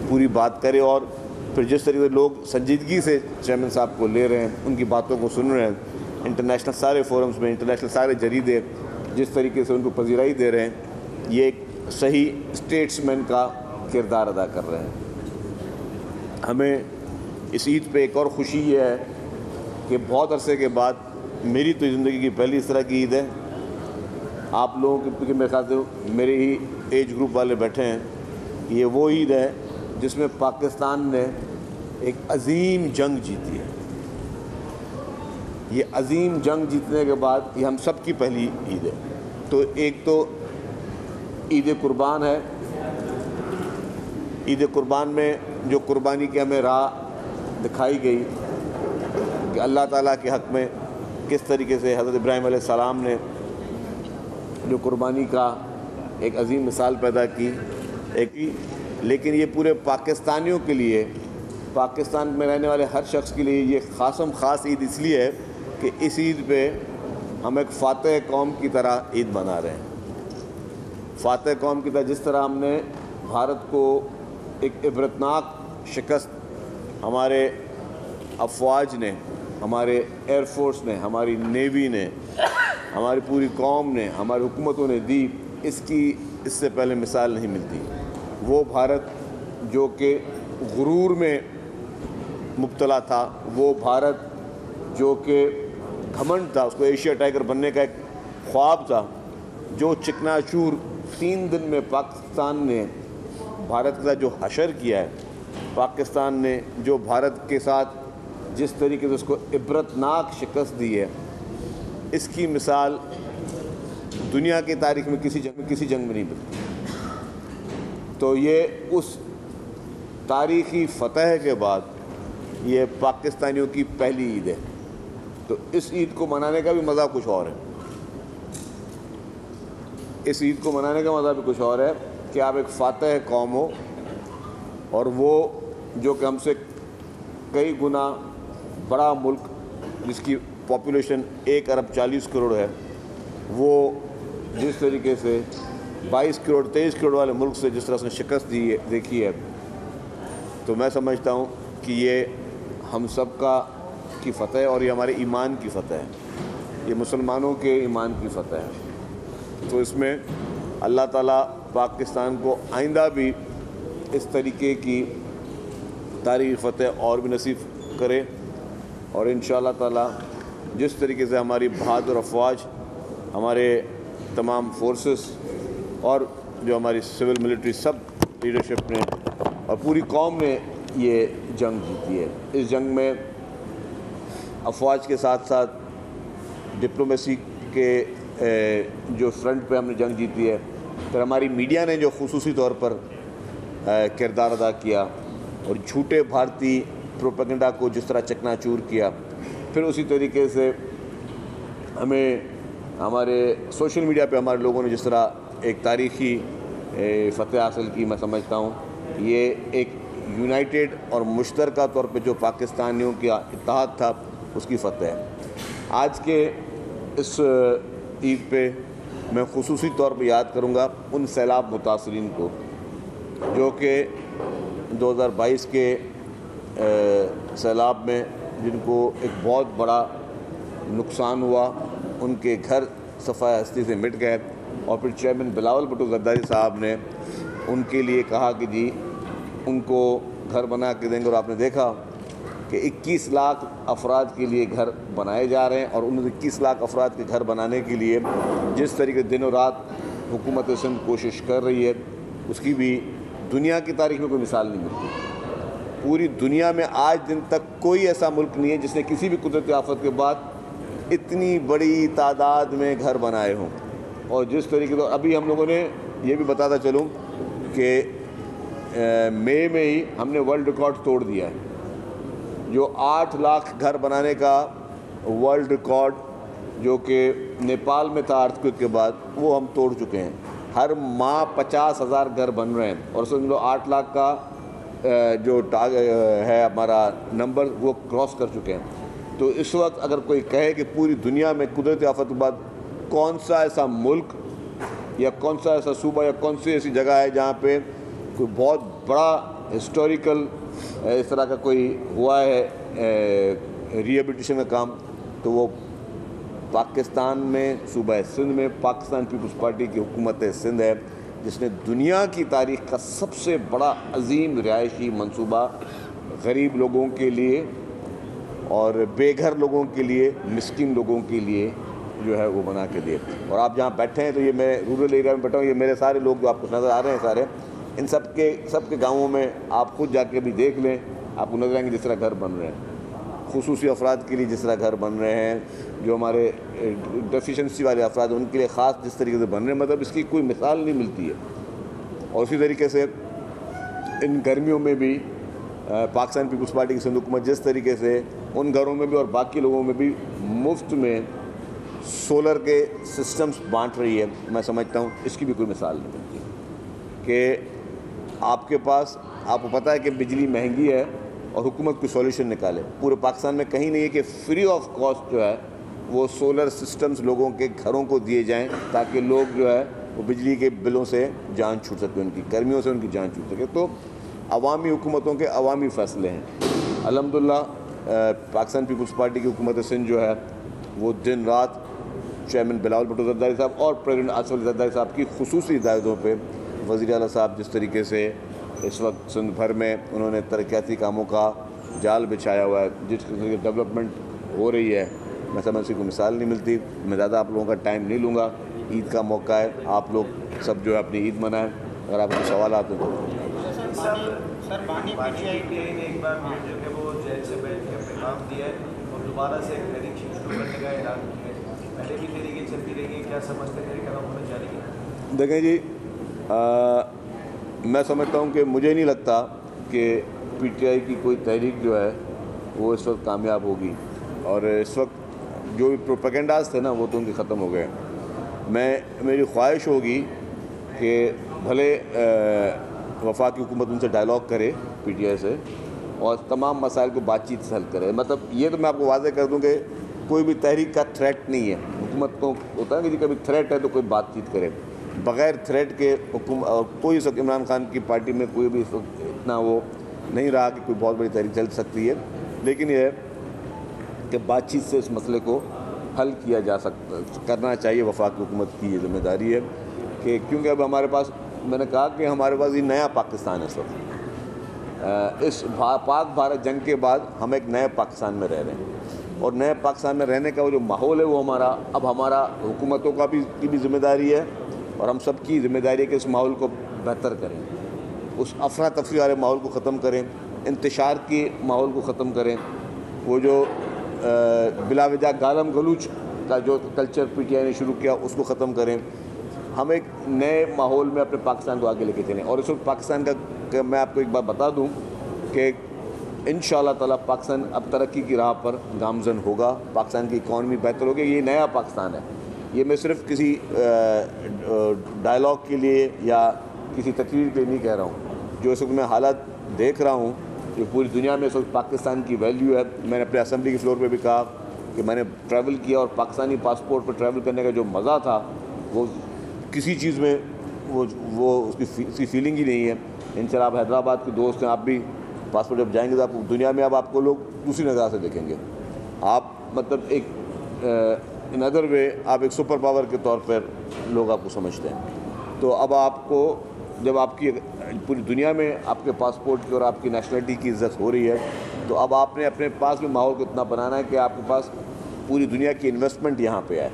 پوری بات کرے، اور پھر جس طریقے سے لوگ سنجیدگی سے چیئرمین صاحب کو لے رہے ہیں، ان کی باتوں کو سن رہے ہیں، انٹرنیشنل سارے فورمز میں، انٹرنیشنل سارے جریدے جس طریقے سے ان کو پذیرائی دے رہے ہیں، یہ ایک صحیح اسٹیٹس مین کا کردار ادا کر رہے ہیں۔ ہمیں اس عید پہ ایک اور خوشی یہ ہے کہ بہت عرصے کے بعد میری تو زندگی کی پہلی اس طرح کی عید ہے، آپ لوگوں کے میرے خیال سے میرے ہی ایج گروپ والے بیٹھے ہیں، یہ وہ عید ہے جس میں پاکستان نے ایک عظیم جنگ جیتی ہے۔ یہ عظیم جنگ جیتنے کے بعد یہ ہم سب کی پہلی عید ہے۔ تو ایک تو عید قربان ہے، عید قربان میں جو قربانی کی ہمیں راہ دکھائی گئی کہ اللہ تعالیٰ کے حق میں کس طریقے سے حضرت ابراہیم علیہ السلام نے جو قربانی کا ایک عظیم مثال پیدا کی، لیکن یہ پورے پاکستانیوں کے لیے، پاکستان میں رہنے والے ہر شخص کے لیے یہ خاص عید اس لیے ہے کہ اس عید پہ ہم ایک فاتح قوم کی طرح عید منا رہے ہیں۔ فاتح قوم کی طرح جس طرح ہم نے بھارت کو ایک عبرتناک شکست ہمارے افواج نے، ہمارے ایئر فورس نے، ہماری نیوی نے، ہماری پوری قوم نے، ہماری حکومتوں نے دی، اس کی اس سے پہلے مثال نہیں ملتی۔ وہ بھارت جو کہ غرور میں مبتلا تھا، وہ بھارت جو کہ گھمنڈ تھا، اس کو ایشیا ٹائگر بننے کا ایک خواب تھا، جو چکنا چور 3 دن میں پاکستان نے بھارت کے ساتھ جو حشر کیا ہے، پاکستان نے جو بھارت کے ساتھ جس طریقے سے اس کو عبرتناک شکست دی ہے، اس کی مثال دنیا کی تاریخ میں کسی جنگ میں نہیں ملتی۔ تو یہ اس تاریخی فتح کے بعد یہ پاکستانیوں کی پہلی عید ہے، تو اس عید کو منانے کا بھی مزہ کچھ اور ہے۔ اس عید کو منانے کا مزہ بھی کچھ اور ہے کہ آپ ایک فاتح قوم ہو، اور وہ جو کہ ہم سے کئی گنا بڑا ملک جس کی پاپولیشن 1 ارب 40 کروڑ ہے، وہ جس طریقے سے 22 کروڑ 23 کروڑ والے ملک سے جس طرح سے شکست دی ہے دیکھی ہے، تو میں سمجھتا ہوں کہ یہ ہم سب کی فتح ہے، اور یہ ہمارے ایمان کی فتح ہے، یہ مسلمانوں کے ایمان کی فتح ہے۔ تو اس میں اللہ تعالیٰ پاکستان کو آئندہ بھی اس طریقے کی تاریخی فتح اور بھی نصیب کرے، اور انشاءاللہ تعالیٰ جس طریقے سے ہماری بہادر افواج، ہمارے تمام فورسز اور جو ہماری سول ملٹری سب لیڈرشپ نے اور پوری قوم نے یہ جنگ جیتی ہے، اس جنگ میں افواج کے ساتھ ساتھ ڈپلومیسی کے جو فرنٹ پہ ہم نے جنگ جیتی ہے، پھر ہماری میڈیا نے جو خصوصی طور پر کردار ادا کیا اور جھوٹے بھارتی پروپیگنڈا کو جس طرح چکنا چور کیا، پھر اسی طریقے سے ہمیں ہمارے سوشل میڈیا پہ ہمارے لوگوں نے جس طرح ایک تاریخی فتح حاصل کی، میں سمجھتا ہوں یہ ایک یونائٹڈ اور مشترکہ طور پہ جو پاکستانیوں کا اتحاد تھا اس کی فتح ہے۔ آج کے اس عید پہ میں خصوصی طور پہ یاد کروں گا ان سیلاب متاثرین کو جو کہ 2022 کے سیلاب میں جن کو ایک بہت بڑا نقصان ہوا، ان کے گھر صفحہ ہستی سے مٹ گئے، اور پھر چیئرمین بلاول بھٹو زرداری صاحب نے ان کے لیے کہا کہ جی ان کو گھر بنا کے دیں گے، اور آپ نے دیکھا کہ 21 لاکھ افراد کے لیے گھر بنائے جا رہے ہیں، اور ان 21 لاکھ افراد کے گھر بنانے کے لیے جس طریقے دن و رات حکومت سندھ کوشش کر رہی ہے، اس کی بھی دنیا کی تاریخ میں کوئی مثال نہیں ملتی۔ پوری دنیا میں آج دن تک کوئی ایسا ملک نہیں ہے جس نے کسی بھی قدرتی آفت کے بعد اتنی بڑی تعداد میں گھر بنائے ہوں، اور جس طریقے سے ابھی ہم لوگوں نے یہ بھی بتاتا چلوں کہ مئی میں ہی ہم نے ورلڈ ریکارڈ توڑ دیا ہے، جو 8 لاکھ گھر بنانے کا ورلڈ ریکارڈ جو کہ نیپال میں تھا ارتھکویک کے بعد، وہ ہم توڑ چکے ہیں۔ ہر ماہ 50,000 گھر بن رہے ہیں، اور سمجھ لو 8 لاکھ کا جو ہے ہمارا نمبر وہ کراس کر چکے ہیں۔ تو اس وقت اگر کوئی کہے کہ پوری دنیا میں قدرتی آفت کے بعد کون سا ایسا ملک یا کون سا ایسا صوبہ یا کون سی ایسی جگہ ہے جہاں پہ کوئی بہت بڑا हिस्टोरिकल इस तरह का कोई हुआ है रिहेबिलिटेशन का काम, तो वो पाकिस्तान में सूबा सिंध में पाकिस्तान पीपल्स पार्टी की हुकूमत सिंध है, जिसने दुनिया की तारीख़ का सबसे बड़ा अजीम रिहायशी मंसूबा गरीब लोगों के लिए और बेघर लोगों के लिए, मिस्किन लोगों के लिए जो है वो बना के दिए। और आप जहाँ बैठे हैं, तो ये मैं रूरल एरिया में बैठा हूँ, ये मेरे सारे लोग जो आपको नज़र आ रहे हैं सारे, इन सबके गाँवों में आप खुद जाके भी देख लें, आपको नजर आएंगे जिस तरह घर बन रहे हैं, खुसूसी अफराद के लिए जिस तरह घर बन रहे हैं, जो हमारे डेफिशिएंसी वाले अफराद उनके लिए ख़ास जिस तरीके से बन रहे हैं, मतलब इसकी कोई मिसाल नहीं मिलती है। और उसी तरीके से इन गर्मियों में भी पाकिस्तान पीपल्स पार्टी की सिंध हुकूमत जिस तरीके से उन घरों में भी और बाकी लोगों में भी मुफ्त में सोलर के सिस्टम्स बांट रही है, मैं समझता हूँ इसकी भी कोई मिसाल नहीं मिलती कि आपके पास, आपको पता है कि बिजली महंगी है और हुकूमत कोई सॉल्यूशन निकाले। पूरे पाकिस्तान में कहीं नहीं है कि फ्री ऑफ कॉस्ट जो है वो सोलर सिस्टम्स लोगों के घरों को दिए जाएं, ताकि लोग जो है वो बिजली के बिलों से जान छूट सके, उनकी गर्मियों से उनकी जान छूट सके। तो अवामी हुकूमतों के अवामी फ़ैसले हैं। अल्हम्दुलिल्लाह पाकिस्तान पीपल्स पार्टी की हुकूमत सिंध जो है वो दिन रात चेयरमैन बिलावल भुट्टो ज़रदारी साहब और प्रेसिडेंट आसिफ अली ज़रदारी साहब की खुसूसी हिदायतों पे वज़ीर आला साहब जिस तरीके से इस वक्त सिंध भर में उन्होंने तरक्याती कामों का जाल बिछाया हुआ है, जिस तरीके से डेवलपमेंट हो रही है, मैं समझ को मिसाल नहीं मिलती। मैं ज़्यादा आप लोगों का टाइम नहीं लूँगा, ईद का मौका है, आप लोग सब जो है अपनी ईद मनाएं। अगर आपको सवाल आते हैं सर, पीटीआई ने एक बार जो है वो जेल से बैठ के अपने काम दिया है और दोबारा से एक तहरीक शुरू करने का ऐलान किया है। पहले भी तहरीकें चलती रहेंगी, क्या समझते हैं क्या होना चाहिए? देखें जी, मैं समझता हूँ कि मुझे नहीं लगता कि पीटीआई की कोई तहरीक जो है वो इस वक्त कामयाब होगी, और इस वक्त जो भी प्रोपेगेंडाज थे ना वो तो उनके ख़त्म हो गए। मेरी ख्वाहिश होगी कि भले वफाकी हुकूमत उनसे डायलॉग करे पीटीआई से और तमाम मसाइल को बातचीत से हल करे। मतलब ये तो मैं आपको वाज़ेह कर दूँ कि कोई भी तहरीक का थ्रेट नहीं है। हुकूमत को होता है कि कभी थ्रेट है तो कोई बातचीत करे, बग़ैर थ्रेट के कोई इस वक्त इमरान खान की पार्टी में कोई भी इस वक्त इतना वो नहीं रहा कि कोई बहुत बड़ी तहरीक चल सकती है। लेकिन यह है कि बातचीत से इस मसले को हल किया जा करना चाहिए। वफाकी हुकूमत की ये जिम्मेदारी है कि क्योंकि अब हमारे पास, मैंने कहा कि हमारे पास ये नया पाकिस्तान है इस वक्त। इस पाक भारत जंग के बाद हम एक नए पाकिस्तान में रह रहे हैं, और नए पाकिस्तान में रहने का वो जो माहौल है वो हमारा हुकूमतों का की भी जिम्मेदारी है, और हम सब की जिम्मेदारी है कि इस माहौल को बेहतर करें, उस अफरा तफरी वाले माहौल को ख़त्म करें, इंतशार के माहौल को ख़त्म करें, वो जो बिलावजह गालम गलूच का जो कल्चर पीटीआई ने शुरू किया उसको ख़त्म करें। हम एक नए माहौल में अपने पाकिस्तान को आगे लेके चलें। और इस वक्त पाकिस्तान का मैं आपको एक बात बता दूं कि इंशाअल्लाह ताला पाकिस्तान अब तरक्की की राह पर गामज़न होगा, पाकिस्तान की इकॉनमी बेहतर होगी। ये नया पाकिस्तान है, ये मैं सिर्फ किसी डायलॉग के लिए या किसी तकरीर के लिए नहीं कह रहा हूँ। जो इस वक्त मैं हालात देख रहा हूँ, जो पूरी दुनिया में इस वक्त पाकिस्तान की वैल्यू है। मैंने अपने असम्बली के फ्लोर पे भी कहा कि मैंने ट्रैवल किया और पाकिस्तानी पासपोर्ट पर ट्रैवल करने का जो मज़ा था वो किसी चीज़ में वो उसकी फीलिंग ही नहीं है। इंशाअल्लाह आप हैदराबाद के दोस्त हैं, आप भी पासपोर्ट जब जाएंगे तो आप दुनिया में अब आपको लोग दूसरी नज़र से देखेंगे। आप मतलब एक इन अदर वे आप एक सुपर पावर के तौर पर लोग आपको समझते हैं। तो अब आपको जब आपकी पूरी दुनिया में आपके पासपोर्ट की और आपकी नेशनलिटी की इज़्ज़त हो रही है, तो अब आपने अपने पास में माहौल को इतना बनाना है कि आपके पास पूरी दुनिया की इन्वेस्टमेंट यहाँ पे आए।